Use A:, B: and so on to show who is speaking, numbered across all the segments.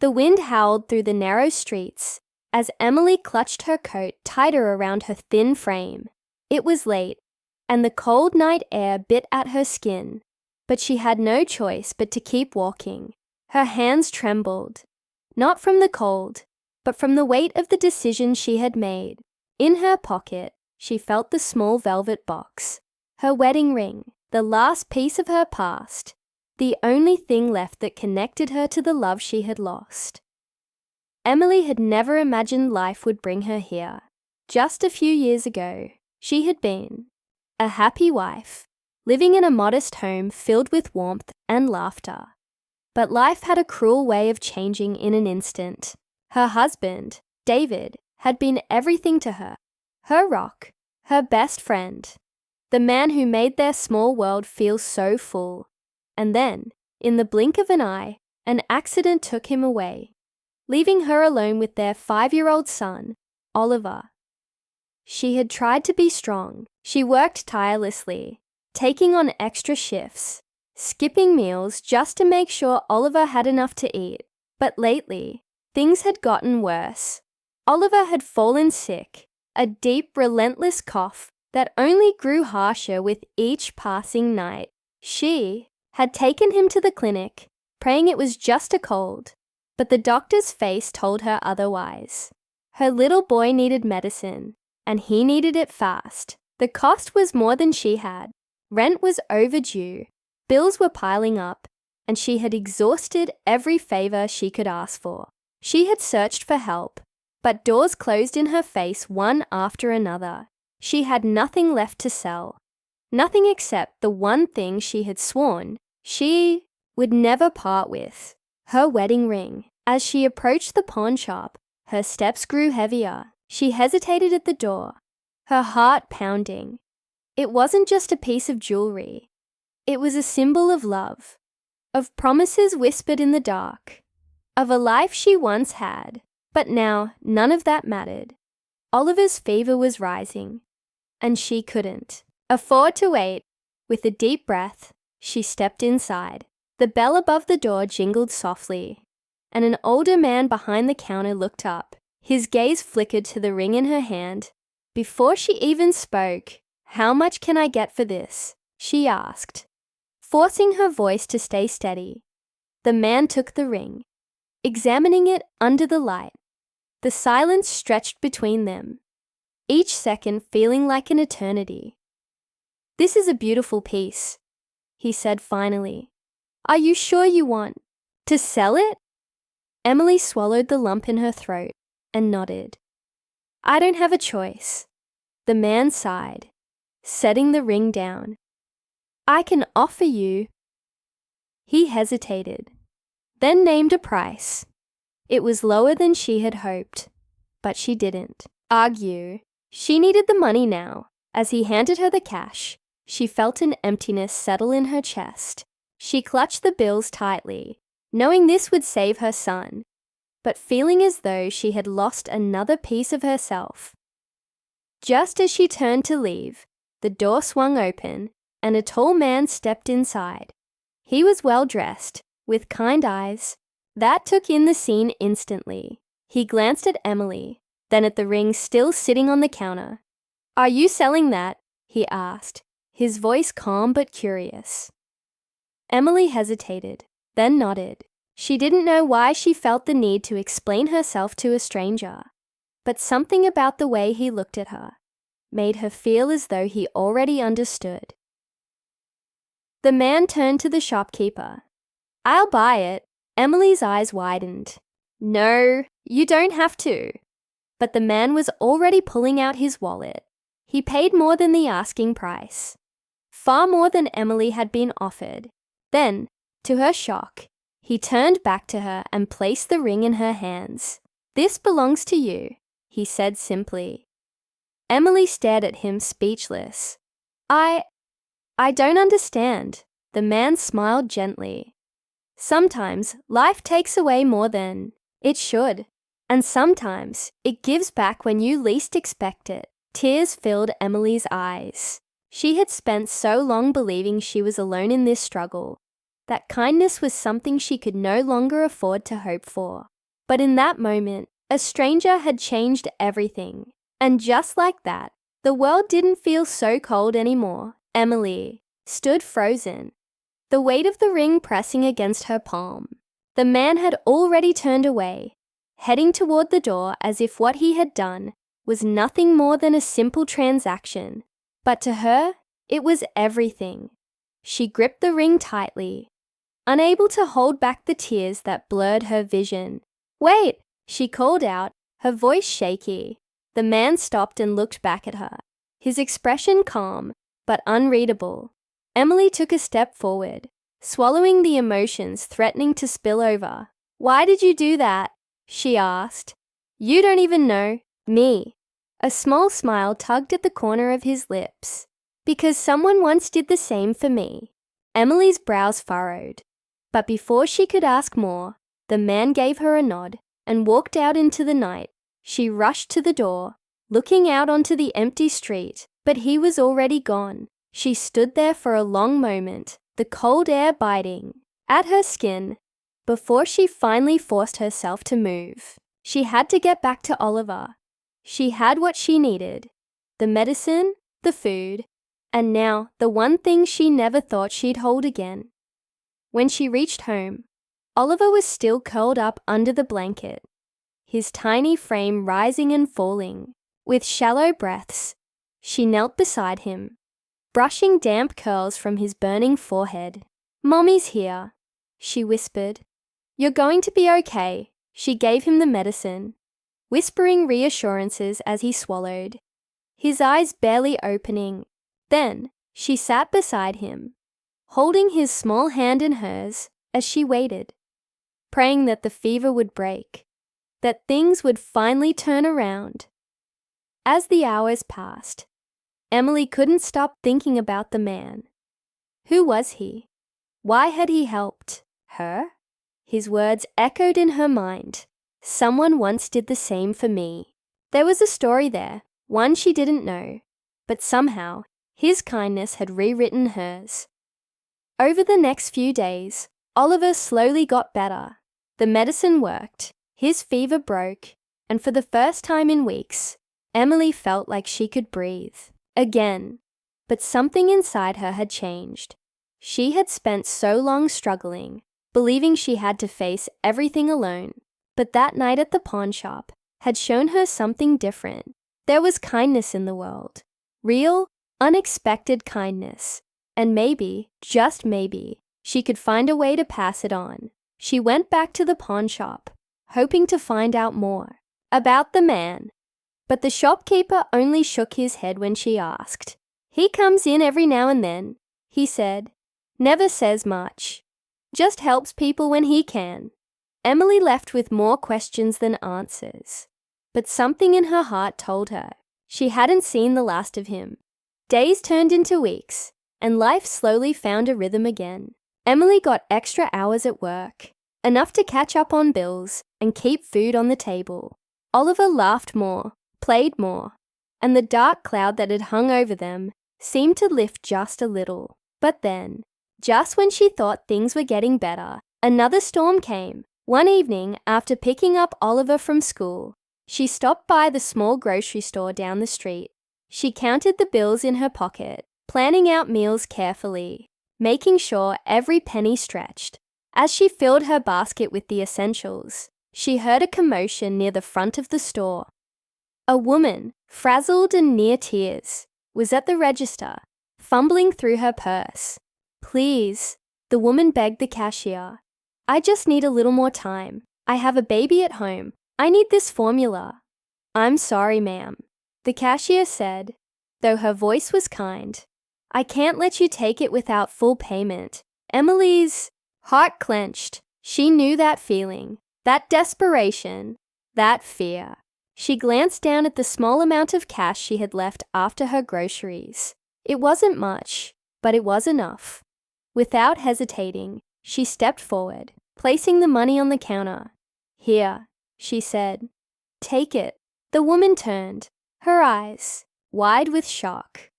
A: The wind howled through the narrow streets as Emily clutched her coat tighter around her thin frame. It was late, and the cold night air bit at her skin, but she had no choice but to keep walking. Her hands trembled, not from the cold, but from the weight of the decision she had made. In her pocket, she felt the small velvet box, her wedding ring, the last piece of her past, the only thing left that connected her to the love she had lost. Emily had never imagined life would bring her here. Just a few years ago, she had been a happy wife, living in a modest home filled with warmth and laughter. But life had a cruel way of changing in an instant. Her husband, David, had been everything to her, her rock, her best friend, the man who made their small world feel so full. And then, in the blink of an eye, an accident took him away, leaving her alone with their 5-year-old son, Oliver. She had tried to be strong. She worked tirelessly, taking on extra shifts, skipping meals just to make sure Oliver had enough to eat. But lately, things had gotten worse. Oliver had fallen sick, a deep, relentless cough that only grew harsher with each passing night. She had taken him to the clinic, praying it was just a cold, but the doctor's face told her otherwise. Her little boy needed medicine, and he needed it fast. The cost was more than she had. Rent was overdue, bills were piling up, and she had exhausted every favor she could ask for. She had searched for help, but doors closed in her face one after another. She had nothing left to sell, nothing except the one thing she had sworn she would never part with, her wedding ring. As she approached the pawn shop, her steps grew heavier. She hesitated at the door, her heart pounding. It wasn't just a piece of jewelry. It was a symbol of love, of promises whispered in the dark, of a life she once had. But now none of that mattered. Oliver's fever was rising, and she couldn't afford to wait. With a deep breath, she stepped inside. The bell above the door jingled softly, and an older man behind the counter looked up. His gaze flickered to the ring in her hand. Before she even spoke, "How much can I get for this?" she asked, forcing her voice to stay steady. The man took the ring, examining it under the light. The silence stretched between them, each second feeling like an eternity. "This is a beautiful piece," he said finally. "Are you sure you want to sell it?" Emily swallowed the lump in her throat and nodded. "I don't have a choice." The man sighed, setting the ring down. "I can offer you—" He hesitated, then named a price. It was lower than she had hoped, but she didn't argue. She needed the money now. As he handed her the cash, she felt an emptiness settle in her chest. She clutched the bills tightly, knowing this would save her son, but feeling as though she had lost another piece of herself. Just as she turned to leave, the door swung open, and a tall man stepped inside. He was well-dressed, with kind eyes that took in the scene instantly. He glanced at Emily, then at the ring still sitting on the counter. "Are you selling that?" he asked, his voice calm but curious. Emily hesitated, then nodded. She didn't know why she felt the need to explain herself to a stranger, but something about the way he looked at her made her feel as though he already understood. The man turned to the shopkeeper. "I'll buy it." Emily's eyes widened. "No, you don't have to." But the man was already pulling out his wallet. He paid more than the asking price, far more than Emily had been offered. Then, to her shock, he turned back to her and placed the ring in her hands. "This belongs to you," he said simply. Emily stared at him speechless. I don't understand." The man smiled gently. "Sometimes life takes away more than it should, and sometimes it gives back when you least expect it." Tears filled Emily's eyes. She had spent so long believing she was alone in this struggle that kindness was something she could no longer afford to hope for. But in that moment, a stranger had changed everything. And just like that, the world didn't feel so cold anymore. Emily stood frozen, the weight of the ring pressing against her palm. The man had already turned away, heading toward the door as if what he had done was nothing more than a simple transaction. But to her, it was everything. She gripped the ring tightly, unable to hold back the tears that blurred her vision. "Wait!" she called out, her voice shaky. The man stopped and looked back at her, his expression calm but unreadable. Emily took a step forward, swallowing the emotions threatening to spill over. "Why did you do that?" she asked. "You don't even know me." A small smile tugged at the corner of his lips. "Because someone once did the same for me." Emily's brows furrowed. But before she could ask more, the man gave her a nod and walked out into the night. She rushed to the door, looking out onto the empty street, but he was already gone. She stood there for a long moment, the cold air biting at her skin, before she finally forced herself to move. She had to get back to Oliver. She had what she needed: the medicine, the food, and now the one thing she never thought she'd hold again. When she reached home, Oliver was still curled up under the blanket, his tiny frame rising and falling. With shallow breaths, she knelt beside him, brushing damp curls from his burning forehead. "Mommy's here," she whispered. "You're going to be okay." She gave him the medicine, whispering reassurances as he swallowed, his eyes barely opening. Then she sat beside him, holding his small hand in hers as she waited, praying that the fever would break, that things would finally turn around. As the hours passed, Emily couldn't stop thinking about the man. Who was he? Why had he helped her? His words echoed in her mind. "Someone once did the same for me." There was a story there, one she didn't know, but somehow his kindness had rewritten hers. Over the next few days, Oliver slowly got better. The medicine worked, his fever broke, and for the first time in weeks, Emily felt like she could breathe again. But something inside her had changed. She had spent so long struggling, believing she had to face everything alone. But that night at the pawn shop had shown her something different. There was kindness in the world. Real, unexpected kindness. And maybe, just maybe, she could find a way to pass it on. She went back to the pawn shop, hoping to find out more about the man. But the shopkeeper only shook his head when she asked. "He comes in every now and then," he said. "Never says much. Just helps people when he can." Emily left with more questions than answers. But something in her heart told her she hadn't seen the last of him. Days turned into weeks, and life slowly found a rhythm again. Emily got extra hours at work, enough to catch up on bills and keep food on the table. Oliver laughed more, played more, and the dark cloud that had hung over them seemed to lift just a little. But then, just when she thought things were getting better, another storm came. One evening, after picking up Oliver from school, she stopped by the small grocery store down the street. She counted the bills in her pocket, planning out meals carefully, making sure every penny stretched. As she filled her basket with the essentials, she heard a commotion near the front of the store. A woman, frazzled and near tears, was at the register, fumbling through her purse. "Please," the woman begged the cashier. "I just need a little more time. I have a baby at home. I need this formula." "I'm sorry, ma'am," the cashier said, though her voice was kind. "I can't let you take it without full payment." Emily's heart clenched. She knew that feeling, that desperation, that fear. She glanced down at the small amount of cash she had left after her groceries. It wasn't much, but it was enough. Without hesitating, she stepped forward, placing the money on the counter. "Here," she said. "Take it." The woman turned, her eyes wide with shock.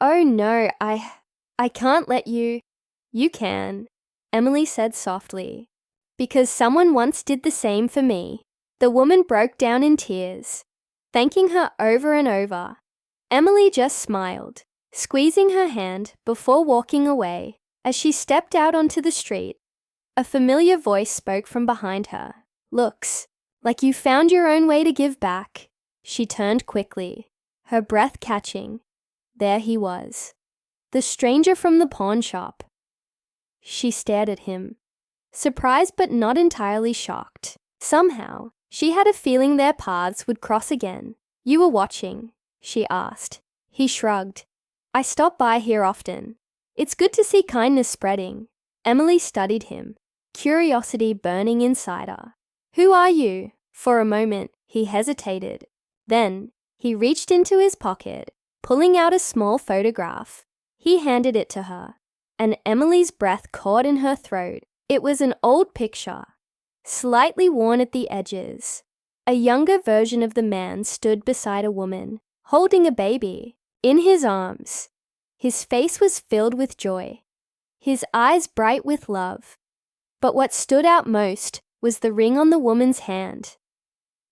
A: "Oh no, I can't let you." "You can." Emily said softly. Because someone once did the same for me. The woman broke down in tears, thanking her over and over. Emily just smiled, squeezing her hand before walking away. As she stepped out onto the street, a familiar voice spoke from behind her. Looks like you found your own way to give back. She turned quickly, her breath catching. There he was, the stranger from the pawn shop. She stared at him, surprised but not entirely shocked. Somehow, she had a feeling their paths would cross again. You were watching? She asked. He shrugged. I stop by here often. It's good to see kindness spreading. Emily studied him, curiosity burning inside her. Who are you? For a moment, he hesitated. Then, he reached into his pocket, pulling out a small photograph. He handed it to her, and Emily's breath caught in her throat. It was an old picture, slightly worn at the edges. A younger version of the man stood beside a woman, holding a baby in his arms. His face was filled with joy, his eyes bright with love. But what stood out most was the ring on the woman's hand.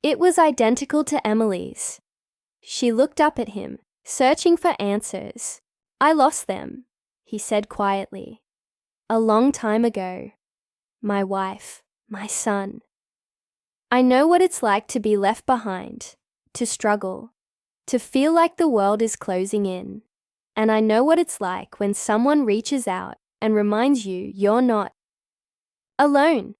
A: It was identical to Emily's. She looked up at him, searching for answers. I lost them, he said quietly. A long time ago. My wife, my son. I know what it's like to be left behind, to struggle, to feel like the world is closing in. And I know what it's like when someone reaches out and reminds you you're not alone.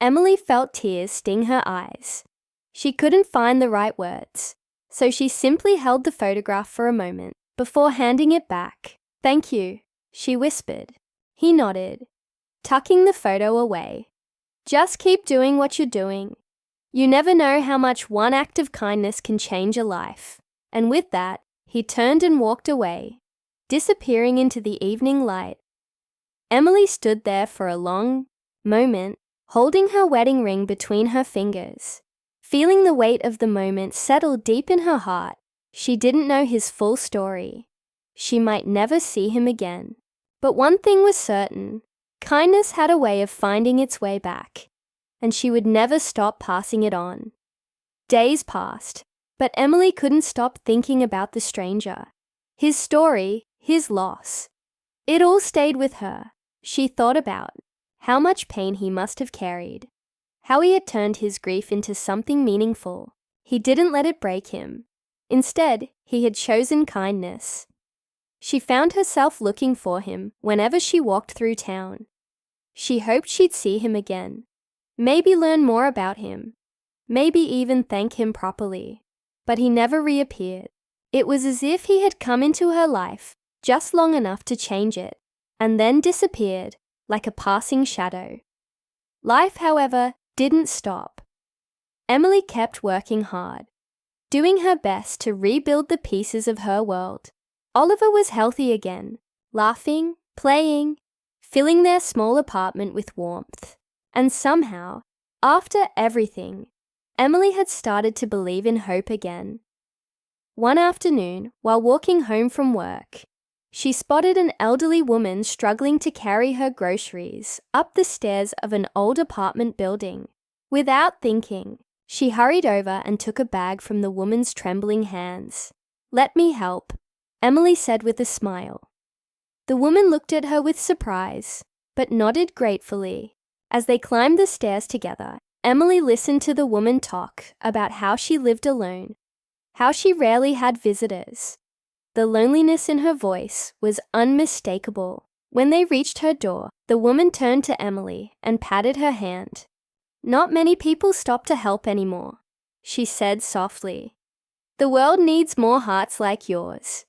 A: Emily felt tears sting her eyes. She couldn't find the right words, so she simply held the photograph for a moment before handing it back. Thank you, she whispered. He nodded, tucking the photo away. Just keep doing what you're doing. You never know how much one act of kindness can change a life. And with that, he turned and walked away, disappearing into the evening light. Emily stood there for a long moment, holding her wedding ring between her fingers, feeling the weight of the moment settle deep in her heart. She didn't know his full story. She might never see him again. But one thing was certain. Kindness had a way of finding its way back, and she would never stop passing it on. Days passed, but Emily couldn't stop thinking about the stranger. His story, his loss. It all stayed with her. She thought about how much pain he must have carried, how he had turned his grief into something meaningful. He didn't let it break him. Instead, he had chosen kindness. She found herself looking for him whenever she walked through town. She hoped she'd see him again, maybe learn more about him, maybe even thank him properly. But he never reappeared. It was as if he had come into her life just long enough to change it, and then disappeared like a passing shadow. Life, however, didn't stop. Emily kept working hard, doing her best to rebuild the pieces of her world. Oliver was healthy again, laughing, playing, filling their small apartment with warmth. And somehow, after everything, Emily had started to believe in hope again. One afternoon, while walking home from work, she spotted an elderly woman struggling to carry her groceries up the stairs of an old apartment building. Without thinking, she hurried over and took a bag from the woman's trembling hands. "Let me help," Emily said with a smile. The woman looked at her with surprise, but nodded gratefully. As they climbed the stairs together, Emily listened to the woman talk about how she lived alone, how she rarely had visitors. The loneliness in her voice was unmistakable. When they reached her door, the woman turned to Emily and patted her hand. "Not many people stop to help anymore," she said softly. "The world needs more hearts like yours."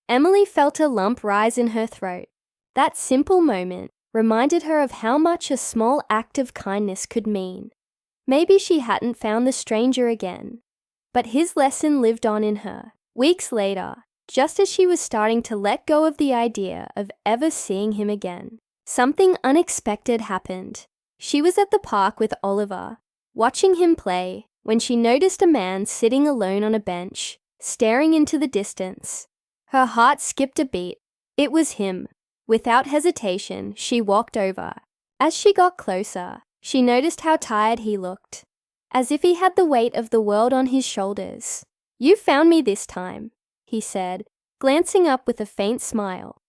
A: Emily felt a lump rise in her throat. That simple moment reminded her of how much a small act of kindness could mean. Maybe she hadn't found the stranger again, but his lesson lived on in her. Weeks later, just as she was starting to let go of the idea of ever seeing him again, something unexpected happened. She was at the park with Oliver, watching him play, when she noticed a man sitting alone on a bench, staring into the distance. Her heart skipped a beat. It was him. Without hesitation, she walked over, As she got closer, she noticed how tired he looked, as if he had the weight of the world on his shoulders. "You found me this time," he said, glancing up with a faint smile.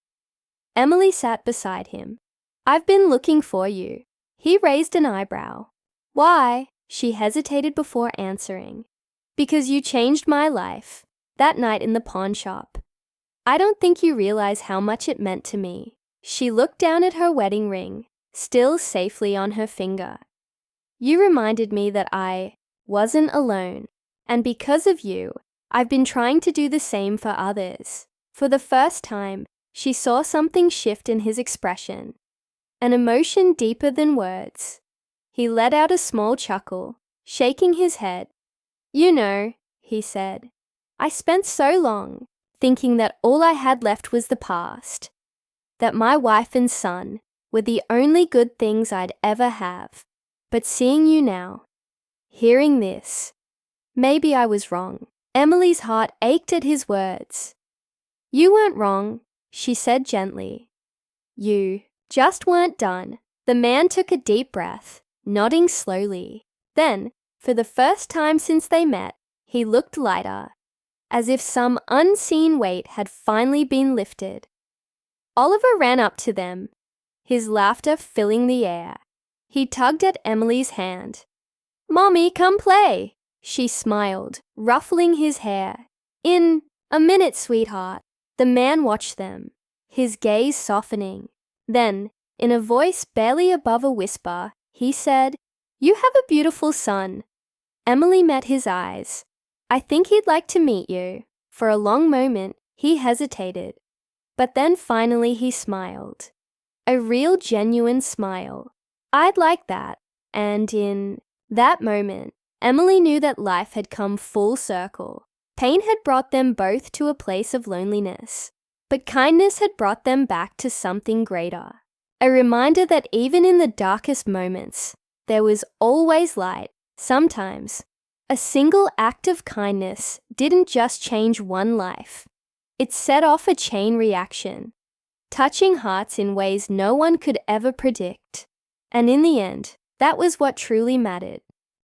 A: Emily sat beside him. "I've been looking for you." He raised an eyebrow. "Why?" She hesitated before answering. "Because you changed my life, that night in the pawn shop. I don't think you realize how much it meant to me." She looked down at her wedding ring, still safely on her finger. "You reminded me that I wasn't alone, and because of you, I've been trying to do the same for others." For the first time, she saw something shift in his expression, an emotion deeper than words. He let out a small chuckle, shaking his head. "You know," he said, "I spent so long thinking that all I had left was the past, that my wife and son were the only good things I'd ever have. But seeing you now, hearing this, maybe I was wrong." Emily's heart ached at his words. "You weren't wrong," she said gently. "You just weren't done." The man took a deep breath, nodding slowly. Then, for the first time since they met, he looked lighter, as if some unseen weight had finally been lifted. Oliver ran up to them, his laughter filling the air. He tugged at Emily's hand. "Mommy, come play!" She smiled, ruffling his hair. "In a minute, sweetheart." The man watched them, his gaze softening. Then, in a voice barely above a whisper, he said, "You have a beautiful son." Emily met his eyes. "I think he'd like to meet you." For a long moment, he hesitated. But then finally he smiled. A real, genuine smile. "I'd like that." And in that moment, Emily knew that life had come full circle. Pain had brought them both to a place of loneliness, but kindness had brought them back to something greater. A reminder that even in the darkest moments, there was always light. Sometimes, a single act of kindness didn't just change one life. It set off a chain reaction, touching hearts in ways no one could ever predict. And in the end, that was what truly mattered.